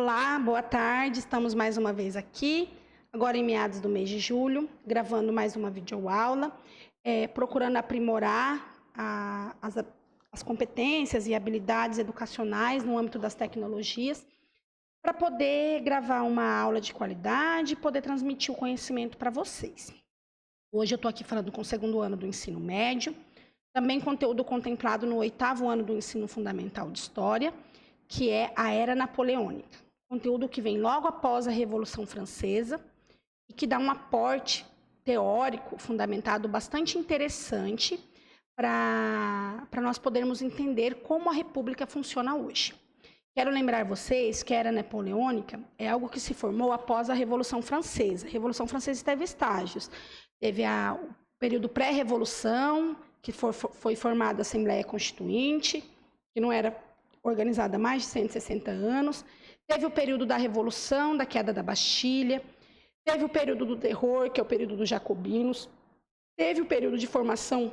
Olá, boa tarde. Estamos mais uma vez aqui, agora em meados do mês de julho, gravando mais uma videoaula, procurando aprimorar as competências e habilidades educacionais no âmbito das tecnologias, para poder gravar uma aula de qualidade e poder transmitir o conhecimento para vocês. Hoje eu estou aqui falando com o segundo ano do ensino médio, também conteúdo contemplado no 8º ano do ensino fundamental de História, que é a Era Napoleônica. Conteúdo que vem logo após a Revolução Francesa e que dá um aporte teórico fundamentado bastante interessante para nós podermos entender como a República funciona hoje. Quero lembrar vocês que a Era Napoleônica é algo que se formou após a Revolução Francesa. A Revolução Francesa teve estágios. Teve o período pré-revolução, que foi formada a Assembleia Constituinte, que não era organizada há mais de 160 anos. Teve o período da Revolução, da queda da Bastilha. Teve o período do terror, que é o período dos jacobinos. Teve o período de formação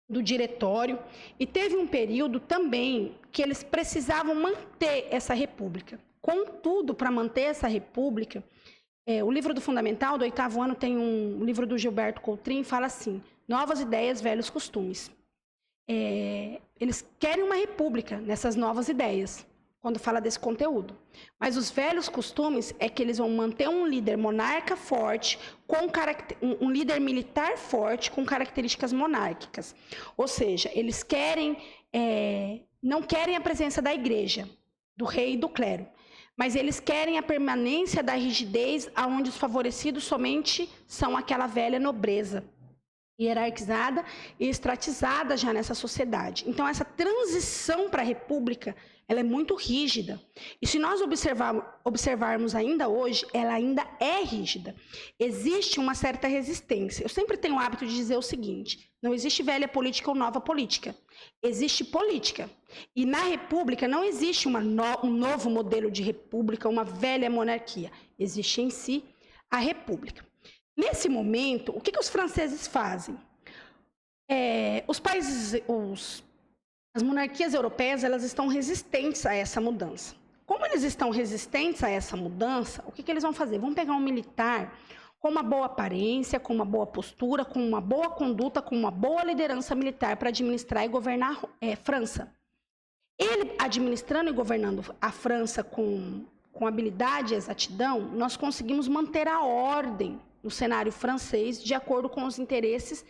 do diretório. E teve um período também que eles precisavam manter essa república. Contudo, para manter essa república, o livro do Fundamental, do 8º ano, tem um livro do Gilberto Coutrin, fala assim: novas ideias, velhos costumes. Eles querem uma república nessas novas ideias, quando fala desse conteúdo. Mas os velhos costumes é que eles vão manter um líder monarca forte, um líder militar forte com características monárquicas. Ou seja, eles não querem a presença da igreja, do rei e do clero, mas eles querem a permanência da rigidez, onde os favorecidos somente são aquela velha nobreza, hierarquizada e estratizada já nessa sociedade. Então, essa transição para a república, ela é muito rígida. E se nós observarmos ainda hoje, ela ainda é rígida. Existe uma certa resistência. Eu sempre tenho o hábito de dizer o seguinte: não existe velha política ou nova política. Existe política. E na república não existe um novo modelo de república, uma velha monarquia. Existe em si a república. Nesse momento, o que os franceses fazem? As monarquias europeias, elas estão resistentes a essa mudança. Como eles estão resistentes a essa mudança, o que eles vão fazer? Vão pegar um militar com uma boa aparência, com uma boa postura, com uma boa conduta, com uma boa liderança militar para administrar e governar a França. Ele administrando e governando a França com habilidade e exatidão, nós conseguimos manter a ordem no cenário francês de acordo com os interesses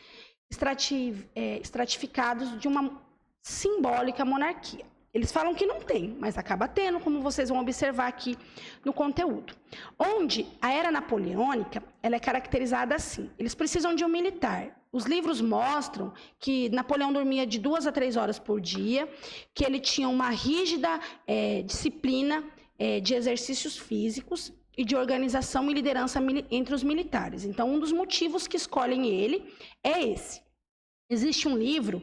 estratificados de uma simbólica monarquia. Eles falam que não tem, mas acaba tendo, como vocês vão observar aqui no conteúdo. Onde a Era Napoleônica, ela é caracterizada assim: eles precisam de um militar. Os livros mostram que Napoleão dormia de 2 a 3 horas por dia, que ele tinha uma rígida disciplina de exercícios físicos e de organização e liderança entre os militares. Então, um dos motivos que escolhem ele é esse. Existe um livro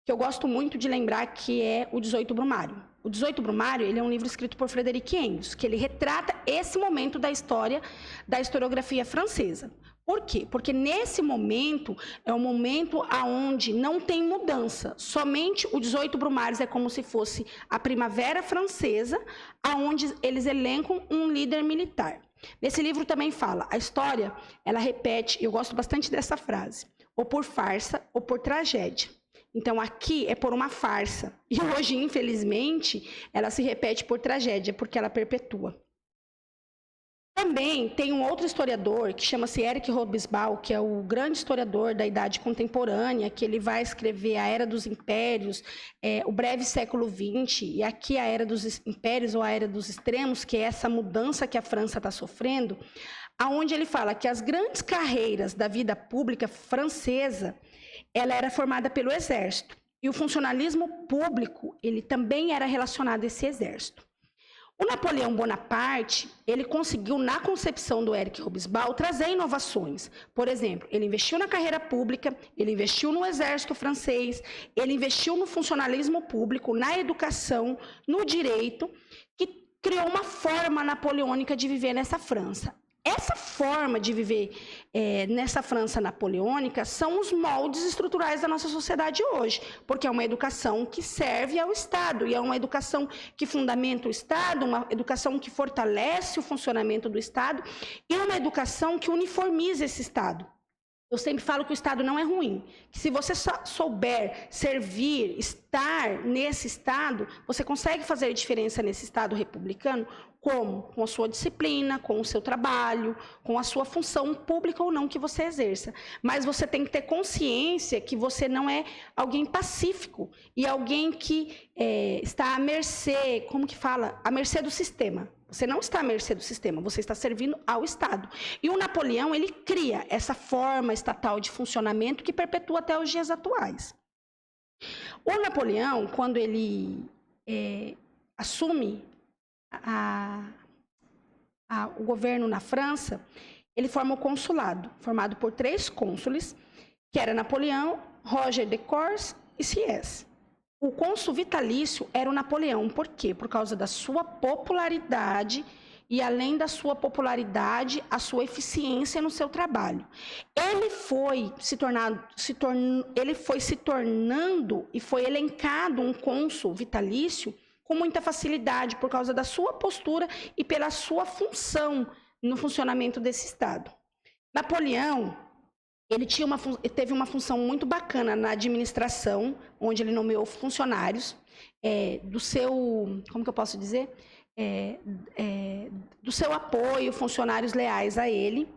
que eu gosto muito de lembrar, que é o 18 Brumário. O 18 Brumário, ele é um livro escrito por Frederic Engels, que ele retrata esse momento da história da historiografia francesa. Por quê? Porque nesse momento é um momento onde não tem mudança. Somente o 18 Brumários é como se fosse a primavera francesa, onde eles elencam um líder militar. Nesse livro também fala, a história, ela repete, eu gosto bastante dessa frase: ou por farsa ou por tragédia. Então, aqui é por uma farsa. E hoje, infelizmente, ela se repete por tragédia, porque ela perpetua. Também tem um outro historiador, que chama-se Éric Robesbal, que é o grande historiador da Idade Contemporânea, que ele vai escrever a Era dos Impérios, o breve século XX, e aqui a Era dos Impérios, ou a Era dos Extremos, que é essa mudança que a França está sofrendo, onde ele fala que as grandes carreiras da vida pública francesa, ela era formada pelo exército. E o funcionalismo público, ele também era relacionado a esse exército. O Napoleão Bonaparte, ele conseguiu, na concepção do Éric Robesbal, trazer inovações. Por exemplo, ele investiu na carreira pública, ele investiu no exército francês, ele investiu no funcionalismo público, na educação, no direito, que criou uma forma napoleônica de viver nessa França. essa forma de viver nessa França napoleônica são os moldes estruturais da nossa sociedade hoje, porque é uma educação que serve ao Estado, e é uma educação que fundamenta o Estado, uma educação que fortalece o funcionamento do Estado, e uma educação que uniformiza esse Estado. Eu sempre falo que o Estado não é ruim, que se você souber servir, estar nesse Estado, você consegue fazer diferença nesse Estado republicano, como? Com a sua disciplina, com o seu trabalho, com a sua função pública ou não que você exerça. Mas você tem que ter consciência que você não é alguém pacífico e alguém que está à mercê, como que fala? À mercê do sistema. Você não está à mercê do sistema, você está servindo ao Estado. E o Napoleão, ele cria essa forma estatal de funcionamento que perpetua até os dias atuais. O Napoleão, quando ele assume o governo na França, ele forma o consulado, formado por 3 cônsules, que era Napoleão, Roger de Corse e Sieyès. O cônsul vitalício era o Napoleão. Por quê? Por causa da sua popularidade e, além da sua popularidade, a sua eficiência no seu trabalho. Ele foi se tornando e foi elencado um cônsul vitalício com muita facilidade por causa da sua postura e pela sua função no funcionamento desse Estado. Napoleão, ele teve uma função muito bacana na administração, onde ele nomeou funcionários do seu, como que eu posso dizer? Do seu apoio, funcionários leais a ele.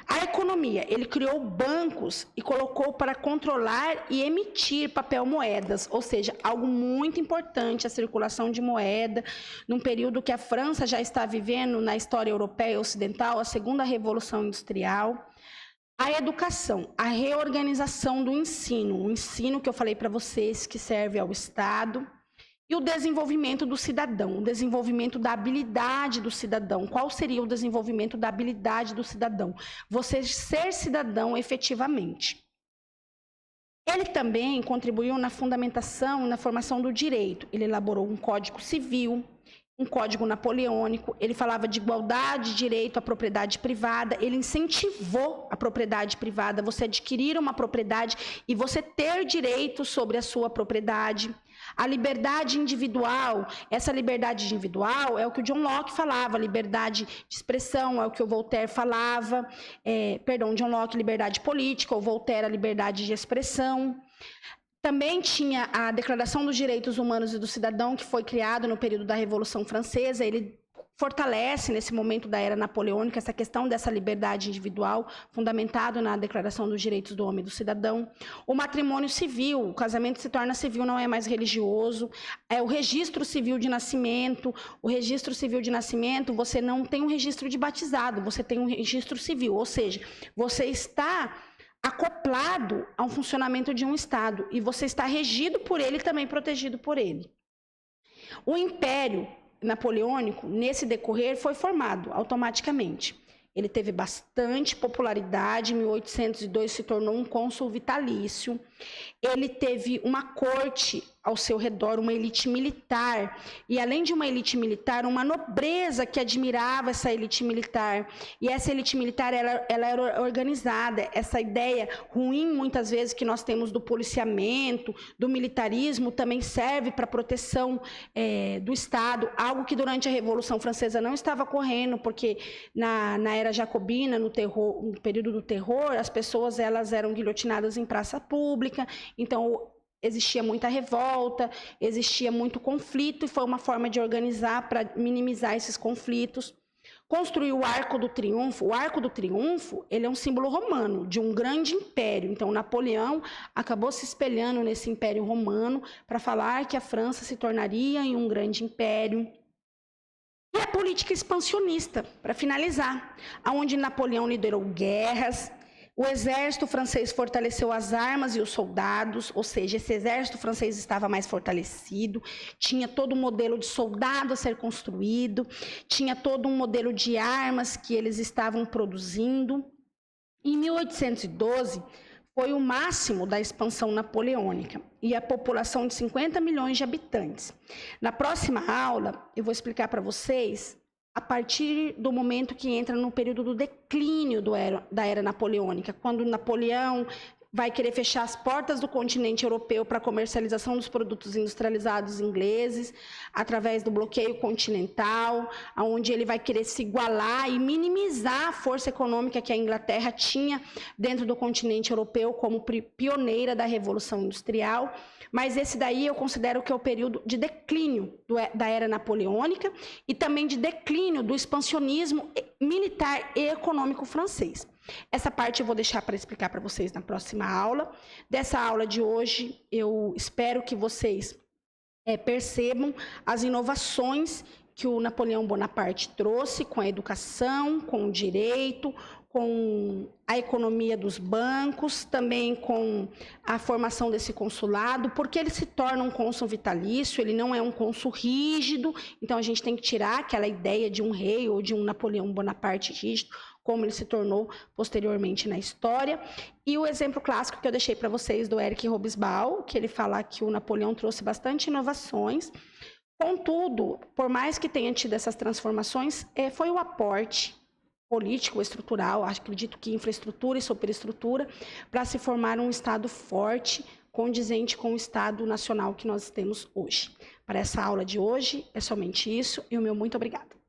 A economia, ele criou bancos e colocou para controlar e emitir papel moedas, ou seja, algo muito importante, a circulação de moeda, num período que a França já está vivendo na história europeia e ocidental, a segunda revolução industrial. A educação, a reorganização do ensino, o ensino que eu falei para vocês, que serve ao Estado, e o desenvolvimento do cidadão, o desenvolvimento da habilidade do cidadão. Qual seria o desenvolvimento da habilidade do cidadão? Você ser cidadão efetivamente. Ele também contribuiu na fundamentação e na formação do direito. Ele elaborou um código civil, um código napoleônico, ele falava de igualdade de direito à propriedade privada, ele incentivou a propriedade privada, você adquirir uma propriedade e você ter direito sobre a sua propriedade. A liberdade individual, essa liberdade individual é o que o John Locke falava, liberdade de expressão é o que o Voltaire falava, John Locke, liberdade política, o Voltaire, a liberdade de expressão. Também tinha a Declaração dos Direitos Humanos e do Cidadão, que foi criado no período da Revolução Francesa. Ele fortalece, nesse momento da era napoleônica, essa questão dessa liberdade individual, fundamentado na Declaração dos Direitos do Homem e do Cidadão. O matrimônio civil, o casamento se torna civil, não é mais religioso. O registro civil de nascimento. O registro civil de nascimento, você não tem um registro de batizado, você tem um registro civil, ou seja, você está acoplado a um funcionamento de um Estado e você está regido por ele e também protegido por ele. O Império Napoleônico, nesse decorrer, foi formado automaticamente. Ele teve bastante popularidade, em 1802 se tornou um cônsul vitalício. Ele teve uma corte ao seu redor, uma elite militar, e além de uma elite militar, uma nobreza que admirava essa elite militar. E essa elite militar, ela era organizada. Essa ideia ruim, muitas vezes, que nós temos do policiamento, do militarismo, também serve para a proteção do Estado, algo que durante a Revolução Francesa não estava ocorrendo, porque na era jacobina, no período do terror, as pessoas elas eram guilhotinadas em praça pública, então existia muita revolta, existia muito conflito, e foi uma forma de organizar para minimizar esses conflitos. Construiu o Arco do Triunfo. O Arco do Triunfo, ele é um símbolo romano, de um grande império. Então, Napoleão acabou se espelhando nesse império romano para falar que a França se tornaria em um grande império. E a política expansionista, para finalizar, onde Napoleão liderou guerras. O exército francês fortaleceu as armas e os soldados, ou seja, esse exército francês estava mais fortalecido, tinha todo um modelo de soldado a ser construído, tinha todo um modelo de armas que eles estavam produzindo. Em 1812, foi o máximo da expansão napoleônica e a população de 50 milhões de habitantes. Na próxima aula, eu vou explicar para vocês a partir do momento que entra no período do declínio da era napoleônica, quando Napoleão vai querer fechar as portas do continente europeu para a comercialização dos produtos industrializados ingleses, através do bloqueio continental, onde ele vai querer se igualar e minimizar a força econômica que a Inglaterra tinha dentro do continente europeu como pioneira da Revolução Industrial. Mas esse daí eu considero que é o período de declínio da era napoleônica e também de declínio do expansionismo militar e econômico francês. Essa parte eu vou deixar para explicar para vocês na próxima aula. Dessa aula de hoje, eu espero que vocês percebam as inovações que o Napoleão Bonaparte trouxe com a educação, com o direito, com a economia dos bancos, também com a formação desse consulado, porque ele se torna um cônsul vitalício, ele não é um cônsul rígido, então a gente tem que tirar aquela ideia de um rei ou de um Napoleão Bonaparte rígido, como ele se tornou posteriormente na história. E o exemplo clássico que eu deixei para vocês do Eric Hobsbawm, que ele fala que o Napoleão trouxe bastante inovações. Contudo, por mais que tenha tido essas transformações, foi o aporte político, estrutural, acredito que infraestrutura e superestrutura, para se formar um Estado forte, condizente com o Estado nacional que nós temos hoje. Para essa aula de hoje, é somente isso, e o meu muito obrigada.